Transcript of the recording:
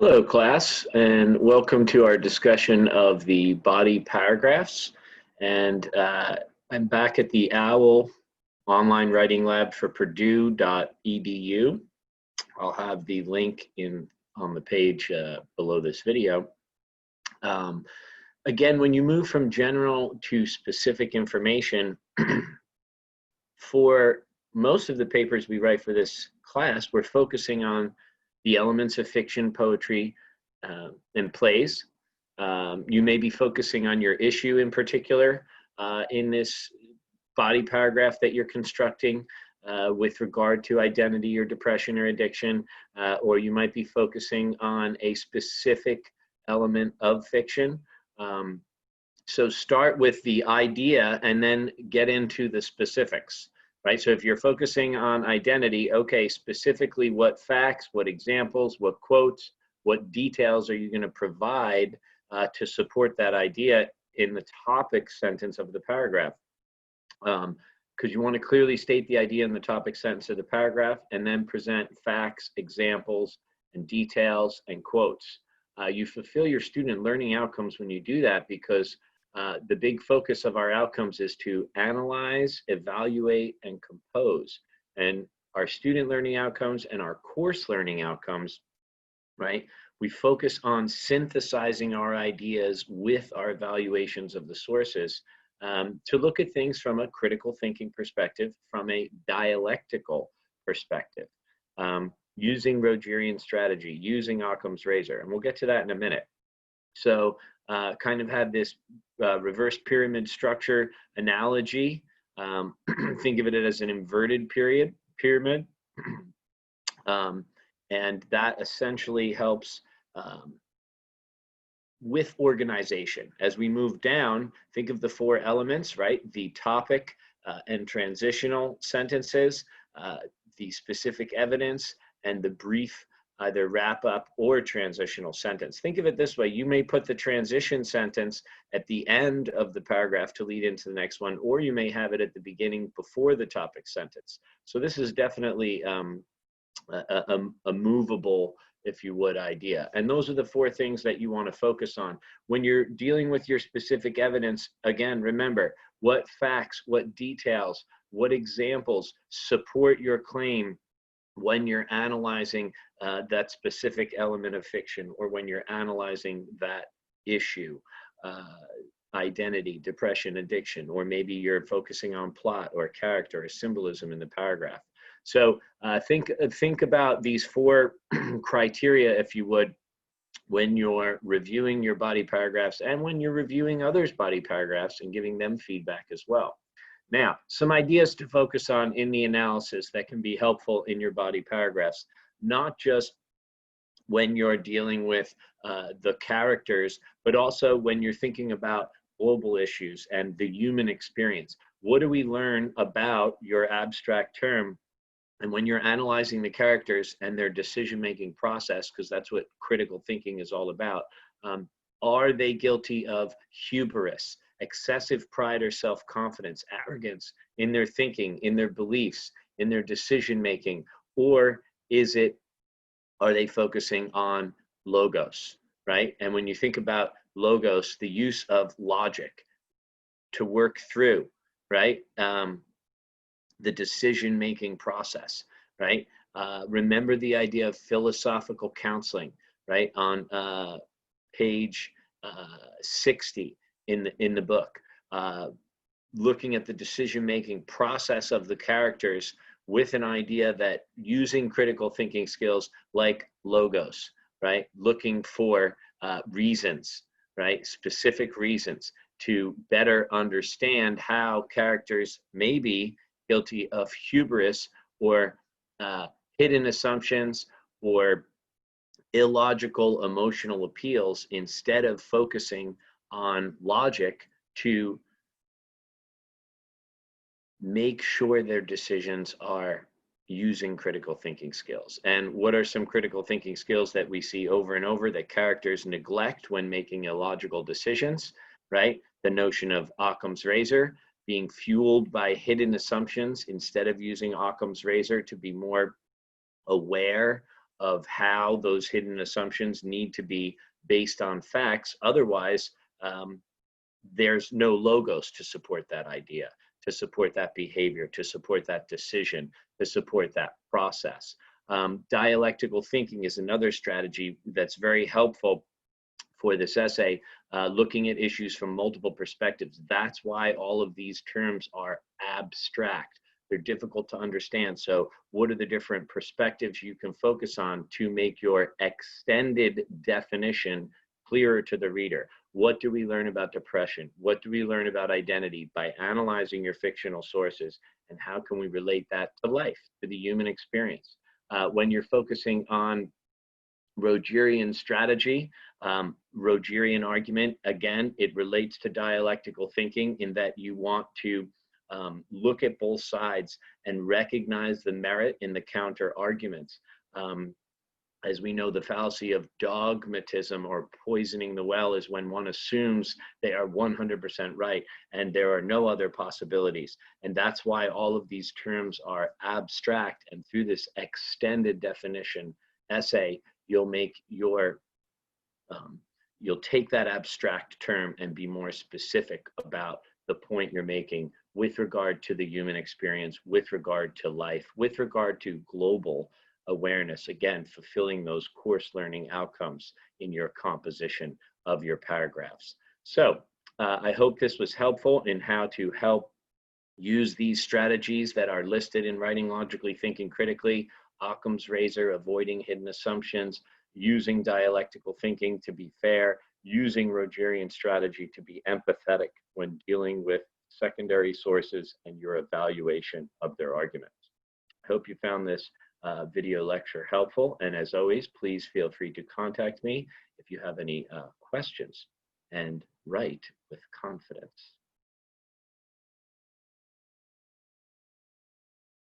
Hello, class, and welcome to our discussion of the body paragraphs. And I'm back at the OWL online writing lab for purdue.edu. I'll have the link on the page below this video. Again, when you move from general to specific information, for most of the papers we write for this class, we're focusing on the elements of fiction, poetry, and plays. You may be focusing on your issue in particular in this body paragraph that you're constructing with regard to identity or depression or addiction, or you might be focusing on a specific element of fiction. So start with the idea and then get into the specifics, right? So if you're focusing on identity, okay, specifically what facts, what examples, what quotes, what details are you going to provide to support that idea in the topic sentence of the paragraph? Because you want to clearly state the idea in the topic sentence of the paragraph and then present facts, examples, and details and quotes. You fulfill your student learning outcomes when you do that, because the big focus of our outcomes is to analyze, evaluate, and compose. And our student learning outcomes and our course learning outcomes, right? We focus on synthesizing our ideas with our evaluations of the sources to look at things from a critical thinking perspective, from a dialectical perspective, using Rogerian strategy, using Occam's razor. And we'll get to that in a minute. So kind of have this reverse pyramid structure analogy. Think of it as an inverted pyramid. And that essentially helps with organization. As we move down, think of the four elements, right? The topic and transitional sentences, the specific evidence, and the brief either wrap up or transitional sentence. Think of it this way: you may put the transition sentence at the end of the paragraph to lead into the next one, or you may have it at the beginning before the topic sentence. So this is definitely a movable, if you would, idea. And those are the four things that you want to focus on. When you're dealing with your specific evidence, again, remember what facts, what details, what examples support your claim when you're analyzing that specific element of fiction, or when you're analyzing that issue, identity, depression, addiction, or maybe you're focusing on plot or character or symbolism in the paragraph. So think about these four criteria, if you would, when you're reviewing your body paragraphs and when you're reviewing others' body paragraphs and giving them feedback as well. Now, some ideas to focus on in the analysis that can be helpful in your body paragraphs, not just when you're dealing with the characters, but also when you're thinking about global issues and the human experience. What do we learn about your abstract term? And when you're analyzing the characters and their decision-making process, because that's what critical thinking is all about, are they guilty of hubris, excessive pride or self-confidence, arrogance in their thinking, in their beliefs, in their decision-making, or are they focusing on logos, right? And when you think about logos, the use of logic to work through, right? The decision-making process, right? Remember the idea of philosophical counseling, right? On page 60 in the book, looking at the decision-making process of the characters with an idea that using critical thinking skills like logos, right? Looking for reasons, right? Specific reasons to better understand how characters may be guilty of hubris or hidden assumptions or illogical emotional appeals, instead of focusing on logic to make sure their decisions are using critical thinking skills. And what are some critical thinking skills that we see over and over that characters neglect when making illogical decisions, right? The notion of Occam's razor, being fueled by hidden assumptions instead of using Occam's razor to be more aware of how those hidden assumptions need to be based on facts. Otherwise, there's no logos to support that idea, to support that behavior, to support that decision, to support that process. Dialectical thinking is another strategy that's very helpful for this essay, looking at issues from multiple perspectives. That's why all of these terms are abstract. They're difficult to understand. So what are the different perspectives you can focus on to make your extended definition clearer to the reader? What do we learn about depression? What do we learn about identity by analyzing your fictional sources? And how can we relate that to life, to the human experience? When you're focusing on Rogerian strategy, Rogerian argument, again, it relates to dialectical thinking in that you want to look at both sides and recognize the merit in the counter arguments. As we know, the fallacy of dogmatism or poisoning the well is when one assumes they are 100% right and there are no other possibilities. And that's why all of these terms are abstract. And through this extended definition essay, you'll make your, you'll take that abstract term and be more specific about the point you're making with regard to the human experience, with regard to life, with regard to global awareness, again, fulfilling those course learning outcomes in your composition of your paragraphs. So I hope this was helpful in how to help use these strategies that are listed in Writing Logically, Thinking Critically, Occam's razor, avoiding hidden assumptions, using dialectical thinking to be fair, using Rogerian strategy to be empathetic when dealing with secondary sources and your evaluation of their arguments. I hope you found this video lecture helpful, and as always, please feel free to contact me if you have any questions, and write with confidence.